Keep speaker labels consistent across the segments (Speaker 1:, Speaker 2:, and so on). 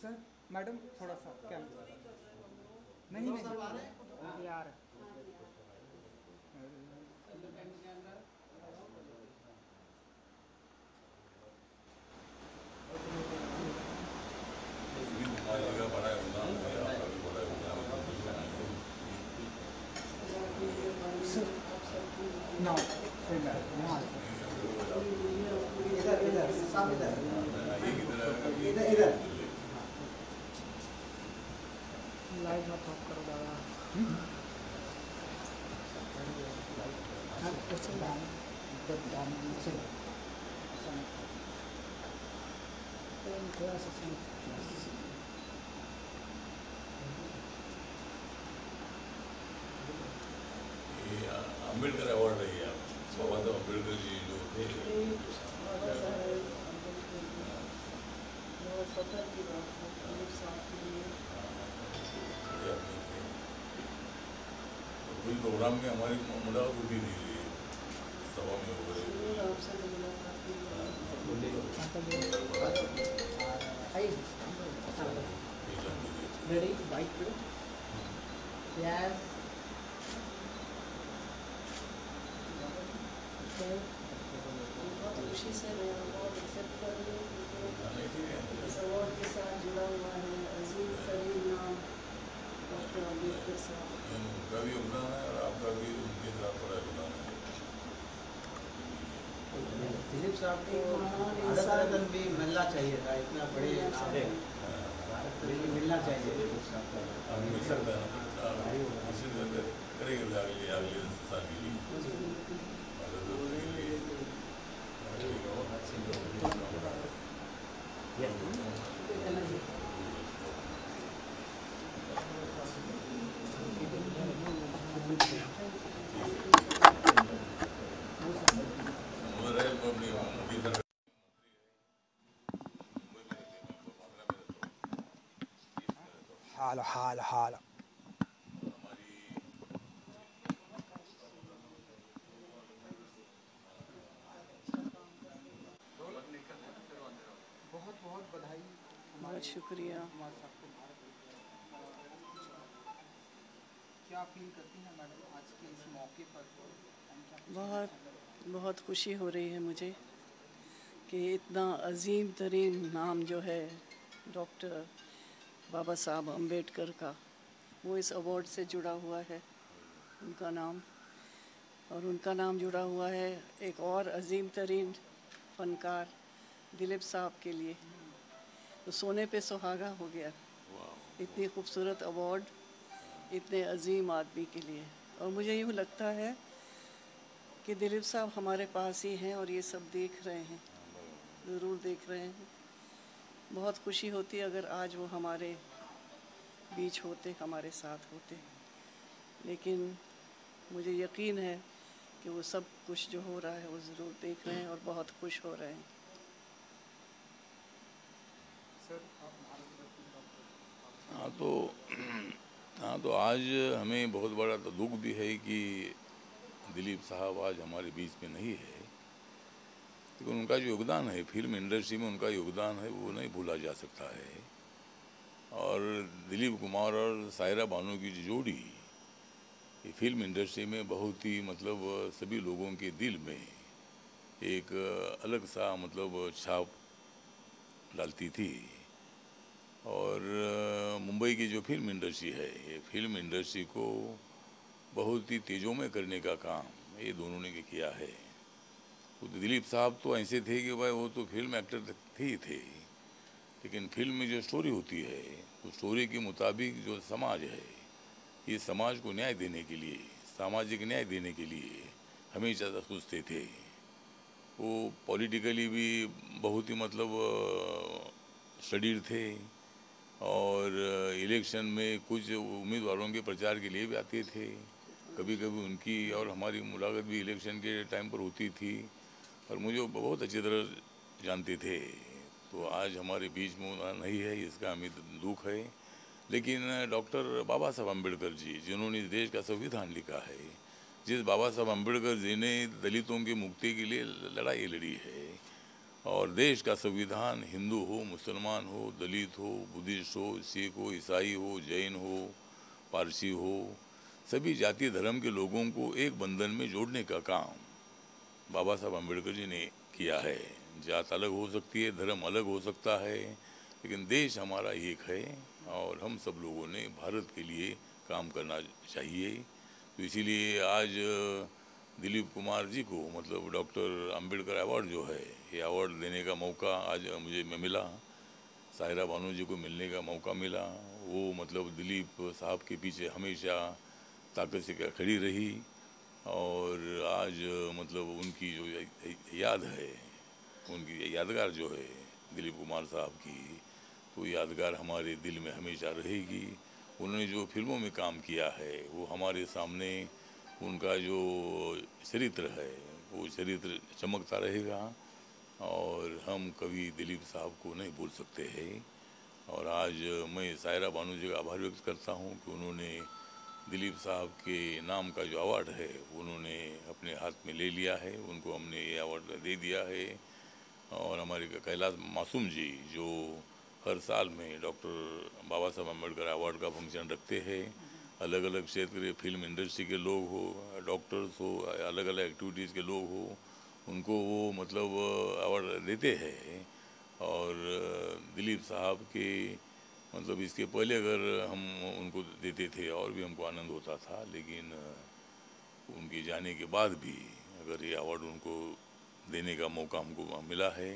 Speaker 1: Sir madam थोड़ा सा camera नहीं नहीं यार नो
Speaker 2: इधर इधर सामने इधर इधर इधर
Speaker 1: लाइट मत ऑफ करो दादा थोड़ा सा
Speaker 3: अम्बेडकर अवार्ड रही है बाबा साहब अम्बेडकर जी जो थे कोई प्रोग्राम में हमारी मुलाकात होती थी सभा में
Speaker 2: रेडी बाइक पे यस
Speaker 4: बहुत खुशी से मैं अवार्ड एक्सेप्ट कर रही हूँ क्योंकि इस अवार्ड के साथ जुड़ा हुआ है अजीम तरीन नाम डॉक्टर अम्बेडकर साहब।
Speaker 3: उनका भी योगदान है और आपका भी उनके साथ बड़ा योगदान है।
Speaker 2: दिलीप साहब को भारत रत्न भी मिलना चाहिए था, इतना बड़े नाम है, मिलना चाहिए दिलीप साहब को।
Speaker 3: मिल सकता है करेंगे अगले साल के लिए
Speaker 1: हाल बहुत बहुत बधाई।
Speaker 4: बहुत शुक्रिया।
Speaker 1: क्या फील करती हैं मैडम आज के इस मौके पर?
Speaker 4: बहुत खुशी हो रही है मुझे कि इतना अजीम तरीन नाम जो है डॉक्टर बाबा साहब अम्बेडकर का, वो इस अवार्ड से जुड़ा हुआ है उनका नाम, और उनका नाम जुड़ा हुआ है एक और अजीम तरीन फ़नकार दिलीप साहब के लिए, तो सोने पे सुहागा हो गया। इतनी खूबसूरत अवार्ड इतने अजीम आदमी के लिए। और मुझे यूँ लगता है कि दिलीप साहब हमारे पास ही हैं और ये सब देख रहे हैं, ज़रूर देख रहे हैं। बहुत खुशी होती अगर आज वो हमारे बीच होते, हमारे साथ होते, लेकिन मुझे यकीन है कि वो सब कुछ जो हो रहा है वो ज़रूर देख रहे हैं और बहुत खुश हो रहे हैं।
Speaker 3: हाँ तो आज हमें बहुत बड़ा तो दुख भी है कि दिलीप साहब आज हमारे बीच में नहीं है, लेकिन उनका जो योगदान है फिल्म इंडस्ट्री में, उनका योगदान है वो नहीं भूला जा सकता है। और दिलीप कुमार और सायरा बानो की जो जोड़ी ये फिल्म इंडस्ट्री में बहुत ही मतलब सभी लोगों के दिल में एक अलग सा मतलब छाप डालती थी। और मुंबई की जो फिल्म इंडस्ट्री है, ये फिल्म इंडस्ट्री को बहुत ही तेजोमय करने का काम ये दोनों ने किया है। तो दिलीप साहब तो ऐसे थे कि भाई वो तो फिल्म एक्टर ही थे, लेकिन फिल्म में जो स्टोरी होती है उस स्टोरी के मुताबिक जो समाज है, ये समाज को न्याय देने के लिए, सामाजिक न्याय देने के लिए हमेशा सोचते थे। वो पॉलिटिकली भी बहुत ही मतलब स्टडीड थे, और इलेक्शन में कुछ उम्मीदवारों के प्रचार के लिए भी आते थे। कभी कभी उनकी और हमारी मुलाकात भी इलेक्शन के टाइम पर होती थी, और मुझे बहुत अच्छी तरह जानते थे। तो आज हमारे बीच में नहीं है, इसका हमें दुख है। लेकिन डॉक्टर बाबा साहब अम्बेडकर जी, जिन्होंने इस देश का संविधान लिखा है, जिस बाबा साहब अम्बेडकर जी ने दलितों की मुक्ति के लिए लड़ाई लड़ी है, और देश का संविधान हिंदू हो, मुसलमान हो, दलित हो, बुद्धिस्ट हो, सिख हो, ईसाई हो, जैन हो, पारसी हो, सभी जाति धर्म के लोगों को एक बंधन में जोड़ने का काम बाबा साहब अम्बेडकर जी ने किया है। जात अलग हो सकती है, धर्म अलग हो सकता है, लेकिन देश हमारा एक है और हम सब लोगों ने भारत के लिए काम करना चाहिए। तो इसीलिए आज दिलीप कुमार जी को मतलब डॉक्टर अंबेडकर अवार्ड जो है, ये अवार्ड देने का मौका आज मुझे मिला, साहिरा बानू जी को मिलने का मौका मिला। वो मतलब दिलीप साहब के पीछे हमेशा ताकत से खड़ी रही और आज मतलब उनकी जो याद है, उनकी यादगार जो है दिलीप कुमार साहब की, तो यादगार हमारे दिल में हमेशा रहेगी। उन्होंने जो फिल्मों में काम किया है वो हमारे सामने उनका जो चरित्र है वो चरित्र चमकता रहेगा और हम कभी दिलीप साहब को नहीं भूल सकते हैं। और आज मैं साहिरा बानू जी का आभार व्यक्त करता हूँ कि उन्होंने दिलीप साहब के नाम का जो अवार्ड है उन्होंने अपने हाथ में ले लिया है, उनको हमने ये अवार्ड दे दिया है। और हमारे कैलाश मासूम जी जो हर साल में डॉक्टर बाबा साहब अम्बेडकर अवार्ड का फंक्शन रखते हैं, अलग अलग क्षेत्र के फिल्म इंडस्ट्री के लोग हो, डॉक्टर्स हो, अलग अलग एक्टिविटीज़ के लोग हो, उनको वो मतलब अवार्ड देते हैं। और दिलीप साहब के मतलब इसके पहले अगर हम उनको देते थे और भी हमको आनंद होता था, लेकिन उनके जाने के बाद भी अगर ये अवार्ड उनको देने का मौका हमको मिला है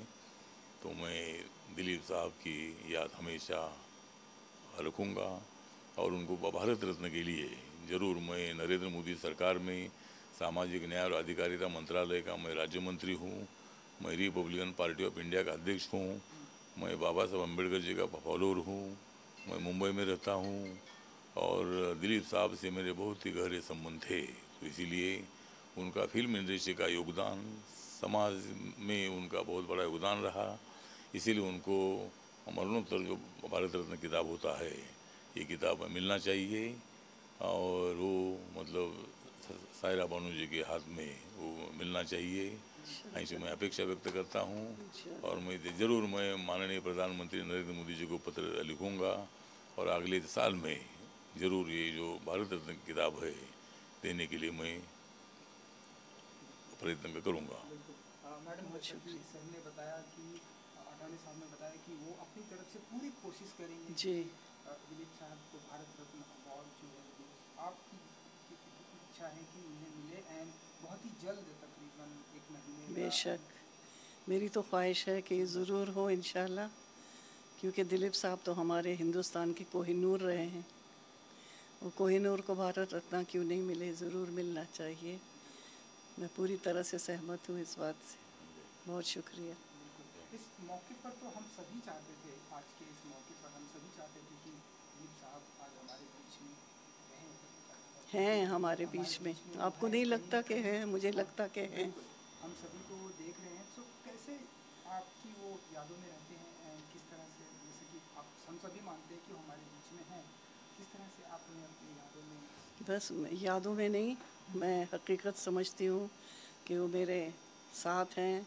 Speaker 3: तो मैं दिलीप साहब की याद हमेशा रखूँगा और उनको भारत रत्न के लिए ज़रूर मैं नरेंद्र मोदी सरकार में सामाजिक न्याय और अधिकारिता मंत्रालय का मैं राज्य मंत्री हूँ, मैं रिपब्लिकन पार्टी ऑफ इंडिया का अध्यक्ष हूँ, मैं बाबा साहब अम्बेडकर जी का फॉलोअर हूँ, मैं मुंबई में रहता हूँ और दिलीप साहब से मेरे बहुत ही गहरे संबंध थे। तो इसीलिए उनका फिल्म इंडस्ट्री का योगदान, समाज में उनका बहुत बड़ा योगदान रहा, इसीलिए उनको मरणोत्तर जो भारत रत्न किताब होता है ये किताब मिलना चाहिए और वो मतलब साहिरा बानू जी के हाथ में वो मिलना चाहिए, ऐसे मैं अपेक्षा व्यक्त करता हूँ। और मैं ज़रूर मैं माननीय प्रधानमंत्री नरेंद्र मोदी जी को पत्र लिखूँगा और अगले साल में ज़रूर ये जो भारत रत्न किताब है देने के लिए मैं प्रयत्न करूँगा।
Speaker 1: मैडम सर ने बताया कि अटानी साहब ने बताया कि वो अपनी तरफ से पूरी कोशिश करेंगे
Speaker 4: जी।
Speaker 1: दिलीप साहब को भारत रत्न अवार्ड जो है आपकी इच्छा है कि उन्हें मिले एंड बहुत ही जल्द तकरीबन 1 महीने।
Speaker 4: बेशक मेरी तो ख्वाहिश है कि ज़रूर हो इंशाल्लाह, क्योंकि दिलीप साहब तो हमारे हिंदुस्तान के कोहिनूर रहे हैं। वो कोहिनूर को भारत रत्न क्यों नहीं मिले, ज़रूर मिलना चाहिए। मैं पूरी तरह से सहमत हूँ इस बात से। बहुत शुक्रिया।
Speaker 1: इस मौके पर तो हम सभी चाहते थे, आज के इस मौके पर हम सभी चाहते थे कि दिलीप साहब आज हमारे बीच में
Speaker 4: हैं, हमारे बीच में। आपको नहीं लगता कि हैं? मुझे लगता कि हैं।
Speaker 1: हम सभी को वो देख रहे हैं। तो कैसे आपकी वो यादों में रहते हैं, किस तरह से, जैसे कि आप हम सभी मानते हैं कि वो हमारे बीच में हैं, किस तरह से आप उन्हें अपनी यादों में?
Speaker 4: बस यादों में नहीं, मैं हकीकत समझती हूँ कि वो मेरे साथ हैं,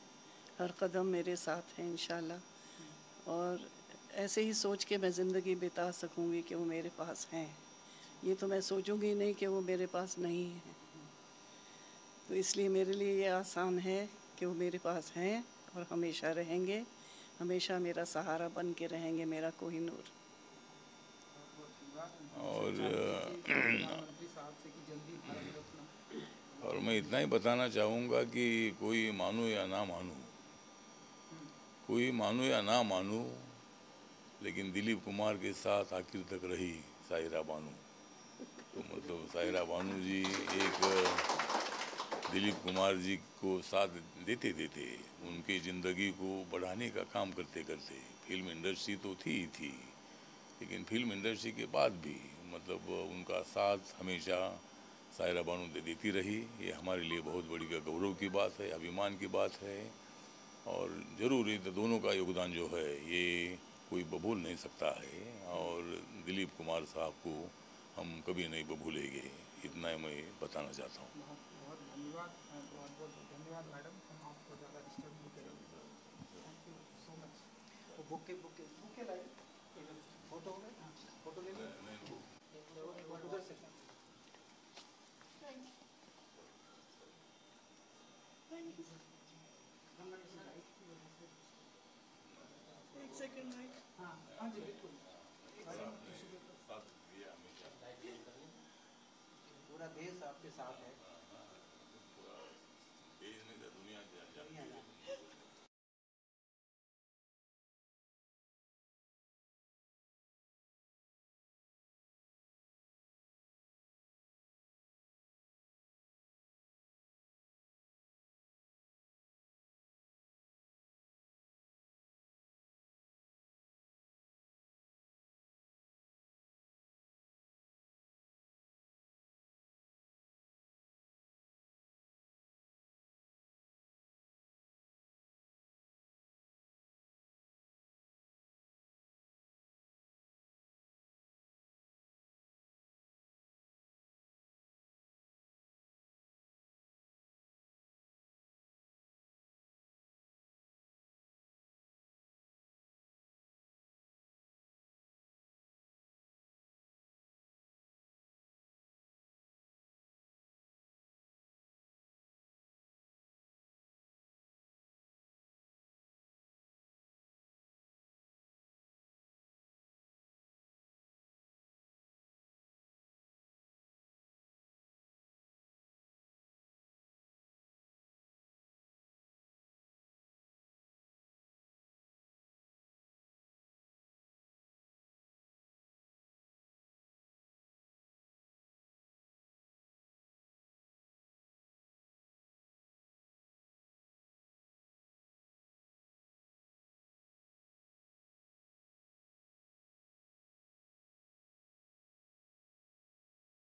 Speaker 4: हर कदम मेरे साथ हैं इंशाल्लाह। और ऐसे ही सोच के मैं ज़िंदगी बिता सकूँगी कि वो मेरे पास हैं। ये तो मैं सोचूंगी नहीं कि वो मेरे पास नहीं है। तो इसलिए मेरे लिए ये आसान है कि वो मेरे पास हैं और हमेशा रहेंगे, हमेशा मेरा सहारा बन के रहेंगे, मेरा कोहिनूर।
Speaker 3: और मैं इतना ही बताना चाहूँगा कि कोई मानू या ना मानू, कोई मानू या ना मानू, लेकिन दिलीप कुमार के साथ आखिर तक रही साहिरा बानू। तो मतलब साहिरा बानू जी एक दिलीप कुमार जी को साथ देते देते उनकी ज़िंदगी को बढ़ाने का काम करते करते, फिल्म इंडस्ट्री तो थी ही थी, लेकिन फिल्म इंडस्ट्री के बाद भी मतलब उनका साथ हमेशा साहिरा बानू देती रही। ये हमारे लिए बहुत बड़ी गौरव की बात है, अभिमान की बात है। और ज़रूर ये दोनों का योगदान जो है ये कोई भूल नहीं सकता है और दिलीप कुमार साहब को हम कभी नहीं भूलेंगे, इतना मैं बताना चाहता हूँ।
Speaker 1: बहुत धन्यवाद, बहुत बहुत धन्यवाद मैडम, हम आपको ज़्यादा डिस्टर्ब नहीं करेंगे। You so much. वो बुके बुके बुके लाइए, फोटो हो गए, हाँ फोटो ले लो उधर से।
Speaker 4: एक सेकंड राइट।
Speaker 1: हाँ हाँ जी बिल्कुल।
Speaker 2: पूरा देश आपके साथ है।